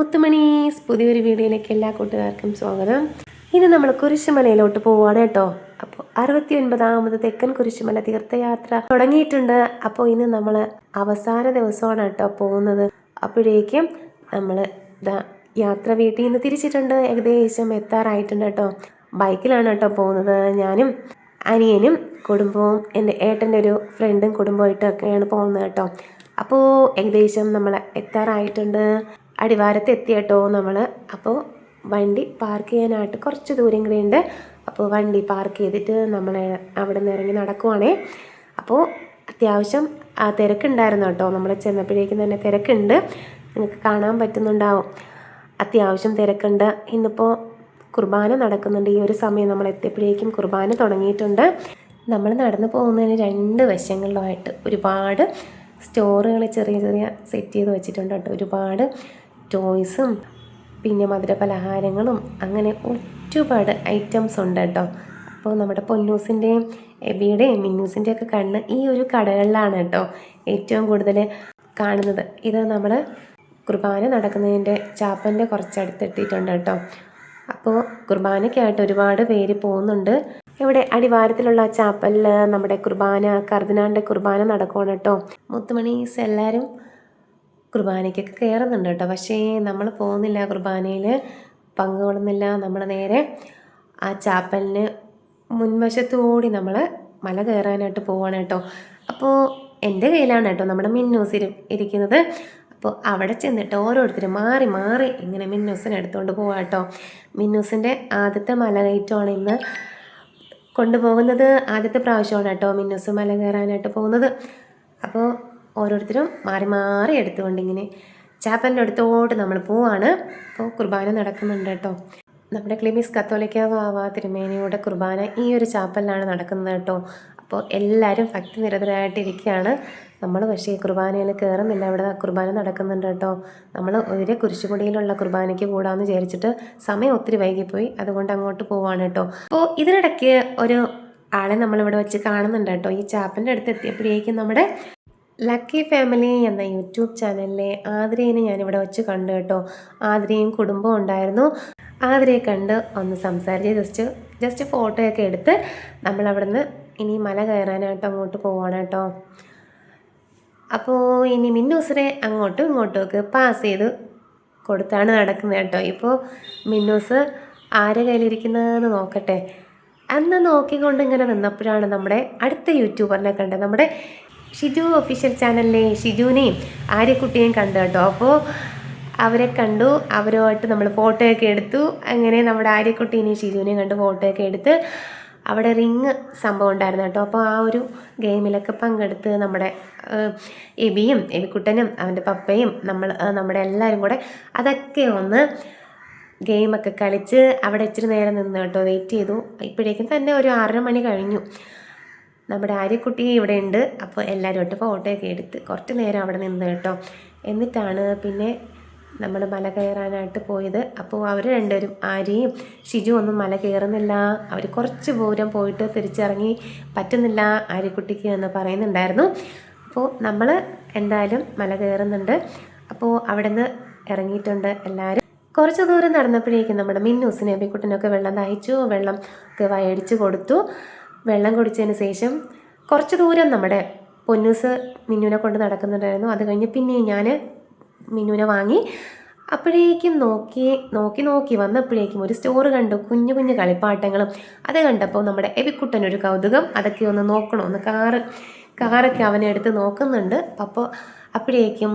മുത്തുമണീസ് പുതിയൊരു വീഡിയോയിലേക്ക് എല്ലാ കൂട്ടുകാർക്കും സ്വാഗതം. ഇന്ന് നമ്മൾ കുരിശുമലയിലോട്ട് പോവുകയാണ് കേട്ടോ. അപ്പോൾ 69ാമത് തെക്കൻ കുരിശുമല തീർത്ഥയാത്ര തുടങ്ങിയിട്ടുണ്ട്. അപ്പോൾ ഇന്ന് നമ്മൾ അവസാന ദിവസമാണ് കേട്ടോ പോകുന്നത്. അപ്പോഴേക്കും നമ്മൾ യാത്ര വീട്ടിൽ നിന്ന് തിരിച്ചിട്ടുണ്ട്. ഏകദേശം എത്താറായിട്ടുണ്ട് കേട്ടോ. ബൈക്കിലാണ് കേട്ടോ പോകുന്നത്. ഞാനും അനിയനും കുടുംബവും എൻ്റെ ഏട്ടൻ്റെ ഒരു ഫ്രണ്ടും കുടുംബമായിട്ടൊക്കെയാണ് പോകുന്നത് കേട്ടോ. അപ്പോൾ ഏകദേശം നമ്മൾ എത്താറായിട്ടുണ്ട്. അടിവാരത്ത് എത്തിയട്ടോ നമ്മൾ. അപ്പോൾ വണ്ടി പാർക്ക് ചെയ്യാനായിട്ട് കുറച്ച് ദൂരം കൂടെ ഉണ്ട്. അപ്പോൾ വണ്ടി പാർക്ക് ചെയ്തിട്ട് നമ്മൾ അവിടെ നിന്ന് ഇറങ്ങി നടക്കുവാണേ. അപ്പോൾ അത്യാവശ്യം തിരക്കുണ്ടായിരുന്നു കേട്ടോ. നമ്മൾ ചെന്നപ്പോഴേക്കും തന്നെ തിരക്കുണ്ട്. നിങ്ങൾക്ക് കാണാൻ പറ്റുന്നുണ്ടാവും, അത്യാവശ്യം തിരക്കുണ്ട്. ഇന്നിപ്പോൾ കുർബാന നടക്കുന്നുണ്ട്. ഈ ഒരു സമയം നമ്മൾ എത്തിയപ്പോഴേക്കും കുർബാന തുടങ്ങിയിട്ടുണ്ട്. നമ്മൾ നടന്നു പോകുന്നതിന് രണ്ട് വശങ്ങളിലുമായിട്ട് ഒരുപാട് സ്റ്റോറുകൾ ചെറിയ ചെറിയ സെറ്റ് ചെയ്ത് വെച്ചിട്ടുണ്ട് കേട്ടോ. ഒരുപാട് ടോയ്സും പിന്നെ മധുര പലഹാരങ്ങളും അങ്ങനെ ഒരുപാട് ഐറ്റംസ് ഉണ്ട് കേട്ടോ. അപ്പോൾ നമ്മുടെ പൊന്നൂസിൻ്റെയും എബിയുടെയും മിന്നൂസിൻ്റെയും ഒക്കെ കണ്ണ് ഈ ഒരു കടകളിലാണ് കേട്ടോ ഏറ്റവും കൂടുതൽ കാണുന്നത്. ഇത് നമ്മൾ കുർബാന നടക്കുന്നതിൻ്റെ ചാപ്പൻ്റെ കുറച്ചടുത്തെത്തിയിട്ടുണ്ട് കേട്ടോ. അപ്പോൾ കുർബാനയ്ക്കായിട്ട് ഒരുപാട് പേര് പോകുന്നുണ്ട്. ഇവിടെ അടിവാരത്തിലുള്ള ചാപ്പലിൽ നമ്മുടെ കുർബാന കർദിനാളിൻ്റെ കുർബാന നടക്കുവാണ് കേട്ടോ. മുത്തുമണീസ് എല്ലാവരും കുർബാനയ്ക്കൊക്കെ കയറുന്നുണ്ട് കേട്ടോ. പക്ഷേ നമ്മൾ പോകുന്നില്ല, കുർബാനയിൽ പങ്കുകൊള്ളുന്നില്ല. നമ്മൾ നേരെ ആ ചാപ്പലിന് മുൻവശത്തുകൂടി നമ്മൾ മല കയറാനായിട്ട് പോവാണ് കേട്ടോ. അപ്പോൾ എൻ്റെ കയ്യിലാണ് കേട്ടോ നമ്മുടെ മിന്നൂസ് ഇരിക്കുന്നത്. അപ്പോൾ അവിടെ ചെന്നിട്ട് ഓരോരുത്തരും മാറി മാറി ഇങ്ങനെ മിന്നൂസിനെ എടുത്തുകൊണ്ട് പോവാം കേട്ടോ. മിന്നൂസിൻ്റെ ആദ്യത്തെ മല കയറ്റമാണ് ഇന്ന് കൊണ്ടുപോകുന്നത്. ആദ്യത്തെ പ്രാവശ്യമാണ് കേട്ടോ മിന്നൂസ് മല കയറാനായിട്ട് പോകുന്നത്. അപ്പോൾ ഓരോരുത്തരും മാറി മാറി എടുത്തുകൊണ്ട് ഇങ്ങനെ ചാപ്പലിൻ്റെ അടുത്തോട്ട് നമ്മൾ പോവാണ്. അപ്പോൾ കുർബാന നടക്കുന്നുണ്ട് കേട്ടോ. നമ്മുടെ ക്ലിമിസ് കത്തോലിക്ക വാവ തിരുമേനിയുടെ കുർബാന ഈ ഒരു ചാപ്പലിലാണ് നടക്കുന്നത് കേട്ടോ. അപ്പോൾ എല്ലാവരും ഭക്തി നിരതരായിട്ടിരിക്കുകയാണ്. നമ്മൾ പക്ഷേ കുർബാനയിൽ കയറുന്നില്ല. ഇവിടെ കുർബാന നടക്കുന്നുണ്ട് കേട്ടോ. നമ്മൾ ഒരു കുരിശുപടിയിലുള്ള കുർബാനയ്ക്ക് കൂടാമെന്ന് വിചാരിച്ചിട്ട് സമയം ഒത്തിരി വൈകിപ്പോയി. അതുകൊണ്ട് അങ്ങോട്ട് പോവാണ് കേട്ടോ. അപ്പോൾ ഇതിനിടയ്ക്ക് ഒരു ആളെ നമ്മളിവിടെ വെച്ച് കാണുന്നുണ്ട് കേട്ടോ. ഈ ചാപ്പലിൻ്റെ അടുത്ത് എത്തിയപ്പോഴേക്കും നമ്മുടെ ലക്കി ഫാമിലി എന്ന യൂട്യൂബ് ചാനലിലെ ആതിരേനെ ഞാനിവിടെ വെച്ച് കണ്ടു കേട്ടോ. ആതിരയും കുടുംബവും ഉണ്ടായിരുന്നു. ആതിരയെ കണ്ട് ഒന്ന് സംസാരിച്ച് ജസ്റ്റ് ഫോട്ടോയൊക്കെ എടുത്ത് നമ്മളവിടെ നിന്ന് ഇനി മല കയറാനായിട്ട് അങ്ങോട്ട് പോവാണ് കേട്ടോ. അപ്പോൾ ഇനി മിന്നൂസിനെ അങ്ങോട്ടും ഇങ്ങോട്ടുമൊക്കെ പാസ് ചെയ്ത് കൊടുത്താണ് നടക്കുന്നത് കേട്ടോ. ഇപ്പോൾ മിന്നൂസ് ആരെ കയ്യിലിരിക്കുന്നതെന്ന് നോക്കട്ടെ. അന്ന് നോക്കിക്കൊണ്ട് ഇങ്ങനെ നിന്നപ്പോഴാണ് നമ്മുടെ അടുത്ത യൂട്യൂബറിനെ കണ്ടത്. നമ്മുടെ ഷിജു ഒഫീഷ്യൽ ചാനലിലെ ഷിജുവിനെയും ആര്യക്കുട്ടിയെയും കണ്ടു കേട്ടോ. അപ്പോൾ അവരെ കണ്ടു, അവരുമായിട്ട് നമ്മൾ ഫോട്ടോയൊക്കെ എടുത്തു. അങ്ങനെ നമ്മുടെ ആര്യക്കുട്ടീനെയും ഷിജുവിനെയും കണ്ട് ഫോട്ടോയൊക്കെ എടുത്ത് അവിടെ റിങ് സംഭവം ഉണ്ടായിരുന്നു കേട്ടോ. അപ്പോൾ ആ ഒരു ഗെയിമിലൊക്കെ പങ്കെടുത്ത് നമ്മുടെ എബിക്കുട്ടനും അവൻ്റെ പപ്പയും നമ്മുടെ എല്ലാവരും കൂടെ അതൊക്കെ ഒന്ന് ഗെയിമൊക്കെ കളിച്ച് അവിടെ ഇച്ചിരി നേരം നിന്ന് കേട്ടോ. വെയിറ്റ് ചെയ്തു. ഇപ്പോഴേക്കും തന്നെ ഒരു 6:30 മണി കഴിഞ്ഞു. നമ്മുടെ ആര്യക്കുട്ടി ഇവിടെ ഉണ്ട്. അപ്പോൾ എല്ലാവരുമായിട്ട് ഫോട്ടോയൊക്കെ എടുത്ത് കുറച്ച് നേരം അവിടെ നിന്ന് കേട്ടോ. എന്നിട്ടാണ് പിന്നെ നമ്മൾ മല കയറാനായിട്ട് പോയത്. അപ്പോൾ അവർ രണ്ടുപേരും ആര്യയും ഷിജു ഒന്നും മല കയറുന്നില്ല, അവർ കുറച്ച് ദൂരം പോയിട്ട് തിരിച്ചിറങ്ങി പറ്റുന്നില്ല ആര്യക്കുട്ടിക്ക് എന്ന് പറയുന്നുണ്ടായിരുന്നു. അപ്പോൾ നമ്മൾ എന്തായാലും മല കയറുന്നുണ്ട്. അപ്പോൾ അവിടെ നിന്ന് ഇറങ്ങിയിട്ടുണ്ട് എല്ലാവരും. കുറച്ച് ദൂരം നടന്നപ്പോഴേക്കും നമ്മുടെ മിന്നൂസിനെ എബിക്കുട്ടനൊക്കെ വെള്ളം ദാഹിച്ചു. വെള്ളം ഒക്കെ വയടിച്ച് കൊടുത്തു. വെള്ളം കുടിച്ചതിന് ശേഷം കുറച്ച് ദൂരം നമ്മുടെ പൊന്നൂസ് മിന്നുവിനെ കൊണ്ട് നടക്കുന്നുണ്ടായിരുന്നു. അത് കഴിഞ്ഞ് പിന്നെ ഞാൻ മിന്നുവിനെ വാങ്ങി. അപ്പോഴേക്കും നോക്കി വന്നപ്പോഴേക്കും ഒരു സ്റ്റോർ കണ്ടു, കുഞ്ഞു കുഞ്ഞു കളിപ്പാട്ടങ്ങളും. അത് കണ്ടപ്പോൾ നമ്മുടെ എബിക്കുട്ടനൊരു കൗതുകം. അതൊക്കെ ഒന്ന് നോക്കണമെന്ന് കാറൊക്കെ അവനെ എടുത്ത് നോക്കുന്നുണ്ട് പപ്പ. അപ്പോഴേക്കും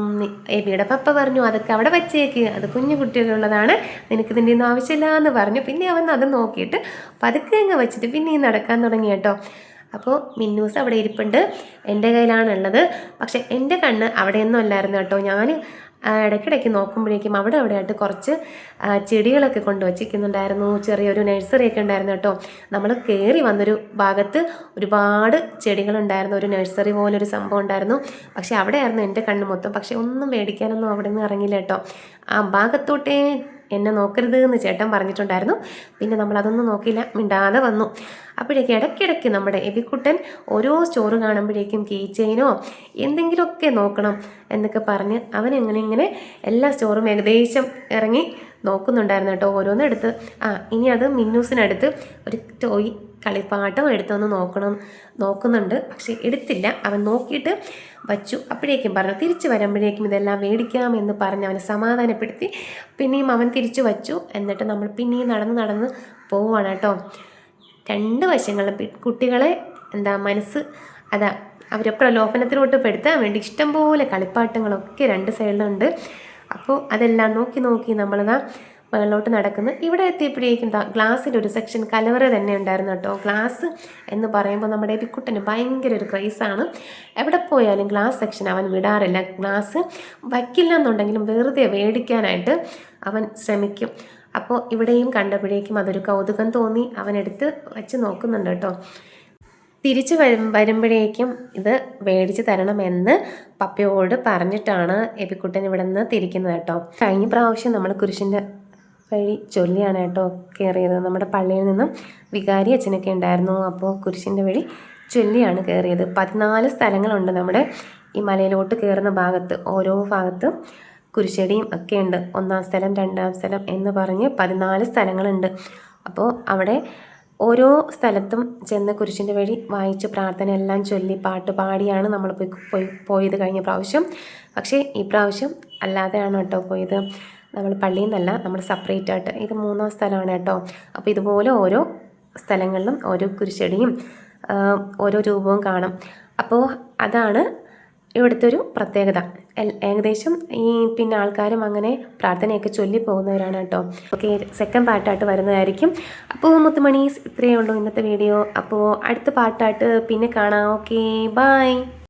എബിയുടെ പപ്പ പറഞ്ഞു, അതൊക്കെ അവിടെ വച്ചേക്ക്, അത് കുഞ്ഞു കുട്ടികളുള്ളതാണ്, നിനക്ക് ഇതിൻ്റെ ഒന്നും ആവശ്യമില്ല എന്ന് പറഞ്ഞു. പിന്നെ അവൻ അത് നോക്കിയിട്ട് പതുക്കെ അങ്ങ് വെച്ചിട്ട് പിന്നെ നടക്കാൻ തുടങ്ങി കേട്ടോ. അപ്പോൾ മിന്നൂസ് അവിടെ ഇരിപ്പുണ്ട്, എൻ്റെ കയ്യിലാണുള്ളത്. പക്ഷെ എൻ്റെ കണ്ണ് അവിടെയൊന്നും അല്ലായിരുന്നു കേട്ടോ. ഞാൻ ഇടയ്ക്കിടയ്ക്ക് നോക്കുമ്പോഴേക്കും അവിടെ ആയിട്ട് കുറച്ച് ചെടികളൊക്കെ കൊണ്ടുവച്ചിരിക്കുന്നുണ്ടായിരുന്നു. ചെറിയൊരു നഴ്സറിയൊക്കെ ഉണ്ടായിരുന്നു കേട്ടോ. നമ്മൾ കയറി വന്നൊരു ഭാഗത്ത് ഒരുപാട് ചെടികളുണ്ടായിരുന്നു. ഒരു നഴ്സറി പോലൊരു സംഭവം ഉണ്ടായിരുന്നു. പക്ഷെ അവിടെയായിരുന്നു എൻ്റെ കണ്ണ് മൊത്തം. പക്ഷെ ഒന്നും മേടിക്കാനൊന്നും അവിടെ നിന്ന് ഇറങ്ങില്ല കേട്ടോ. ആ ഭാഗത്തോട്ടേ എന്നെ നോക്കരുത് എന്ന് ചേട്ടൻ പറഞ്ഞിട്ടുണ്ടായിരുന്നു. പിന്നെ നമ്മളതൊന്നും നോക്കിയില്ല, മിണ്ടാതെ വന്നു. അപ്പോഴേക്കും ഇടയ്ക്കിടയ്ക്ക് നമ്മുടെ എബിക്കുട്ടൻ ഓരോ സ്റ്റോറ് കാണുമ്പോഴേക്കും കീ ചെയിനോ എന്തെങ്കിലുമൊക്കെ നോക്കണം എന്നൊക്കെ പറഞ്ഞ് അവൻ ഇങ്ങനെ എല്ലാ സ്റ്റോറും ഏകദേശം ഇറങ്ങി നോക്കുന്നുണ്ടായിരുന്നു കേട്ടോ. ഓരോന്നെടുത്ത് ഇനി അത് മിന്നൂസിനടുത്ത് ഒരു ടോയ് കളിപ്പാട്ടം എടുത്തൊന്ന് നോക്കുന്നുണ്ട്. പക്ഷെ എടുത്തില്ല. അവൻ നോക്കിയിട്ട് വച്ചു. അപ്പോഴേക്കും പറഞ്ഞു തിരിച്ചു വരുമ്പോഴേക്കും ഇതെല്ലാം മേടിക്കാമെന്ന് പറഞ്ഞ് അവനെ സമാധാനപ്പെടുത്തി പിന്നെയും അവൻ തിരിച്ചു വച്ചു. എന്നിട്ട് നമ്മൾ പിന്നെയും നടന്ന് പോവുകയാണ് കേട്ടോ. രണ്ട് വശങ്ങളും കുട്ടികളെ മനസ്സ് അവരെ പ്രലോഭനത്തിലോട്ട് പെടുത്താൻ വേണ്ടി ഇഷ്ടംപോലെ കളിപ്പാട്ടങ്ങളൊക്കെ രണ്ട് സൈഡിലുണ്ട്. അപ്പോൾ അതെല്ലാം നോക്കി നമ്മളിതാ മുകളിലോട്ട് നടക്കുന്നു. ഇവിടെ എത്തിയപ്പോഴേക്കും ഗ്ലാസ്സിൻ്റെ ഒരു സെക്ഷൻ കലവറ തന്നെ ഉണ്ടായിരുന്നു കേട്ടോ. ഗ്ലാസ് എന്ന് പറയുമ്പോൾ നമ്മുടെ എബിക്കുട്ടന് ഭയങ്കര ഒരു ക്രൈസാണ്. എവിടെ പോയാലും ഗ്ലാസ് സെക്ഷൻ അവൻ വിടാറില്ല. ഗ്ലാസ് വയ്ക്കില്ല എന്നുണ്ടെങ്കിലും വെറുതെ മേടിക്കാനായിട്ട് അവൻ ശ്രമിക്കും. അപ്പോൾ ഇവിടെയും കണ്ടപ്പോഴേക്കും അതൊരു കൗതുകം തോന്നി. അവനെടുത്ത് വച്ച് നോക്കുന്നുണ്ട് കേട്ടോ. തിരിച്ച് വരുമ്പോഴേക്കും ഇത് മേടിച്ച് തരണമെന്ന് പപ്പയോട് പറഞ്ഞിട്ടാണ് എബിക്കുട്ടൻ ഇവിടെ നിന്ന് തിരിക്കുന്നത് കേട്ടോ. കഴിഞ്ഞ പ്രാവശ്യം നമ്മൾ കുരിശിൻ്റെ വഴി ചൊല്ലിയാണ് കേട്ടോ കയറിയത്. നമ്മുടെ പള്ളിയിൽ നിന്നും വികാരി അച്ഛനൊക്കെ ഉണ്ടായിരുന്നു. അപ്പോൾ കുരിശിൻ്റെ വഴി ചൊല്ലിയാണ് കയറിയത്. 14 സ്ഥലങ്ങളുണ്ട് നമ്മുടെ ഈ മലയിലോട്ട് കയറുന്ന ഭാഗത്ത്. ഓരോ ഭാഗത്തും കുരിശടിയും ഒക്കെ ഉണ്ട്. 1-ാം സ്ഥലം 2-ാം സ്ഥലം എന്ന് പറഞ്ഞ് 14 സ്ഥലങ്ങളുണ്ട്. അപ്പോൾ അവിടെ ഓരോ സ്ഥലത്തും ചെന്ന് കുരിശിൻ്റെ വഴി വായിച്ച് പ്രാർത്ഥന എല്ലാം ചൊല്ലി പാട്ട് പാടിയാണ് നമ്മൾ പോയത് കഴിഞ്ഞ പ്രാവശ്യം. പക്ഷേ ഈ പ്രാവശ്യം അല്ലാതെയാണ് കേട്ടോ പോയത്. നമ്മൾ പള്ളിയിൽ നിന്നല്ല, നമ്മൾ സെപ്പറേറ്റ് ആയിട്ട്. ഇത് 3-ാം സ്ഥലമാണ് കേട്ടോ. അപ്പോൾ ഇതുപോലെ ഓരോ സ്ഥലങ്ങളിലും ഓരോ കുരിശടിയും ഓരോ രൂപവും കാണും. അപ്പോൾ അതാണ് ഇവിടുത്തെ ഒരു പ്രത്യേകത. ഏകദേശം പിന്നെ ആൾക്കാരും അങ്ങനെ പ്രാർത്ഥനയൊക്കെ ചൊല്ലി പോകുന്നവരാണ് കേട്ടോ. ഓക്കെ, സെക്കൻഡ് പാർട്ടായിട്ട് വരുന്നതായിരിക്കും. അപ്പോൾ മുത്തുമണീസ് ഇത്രയേ ഉള്ളൂ ഇന്നത്തെ വീഡിയോ. അപ്പോൾ അടുത്ത പാർട്ടായിട്ട് പിന്നെ കാണാം. Okay, by.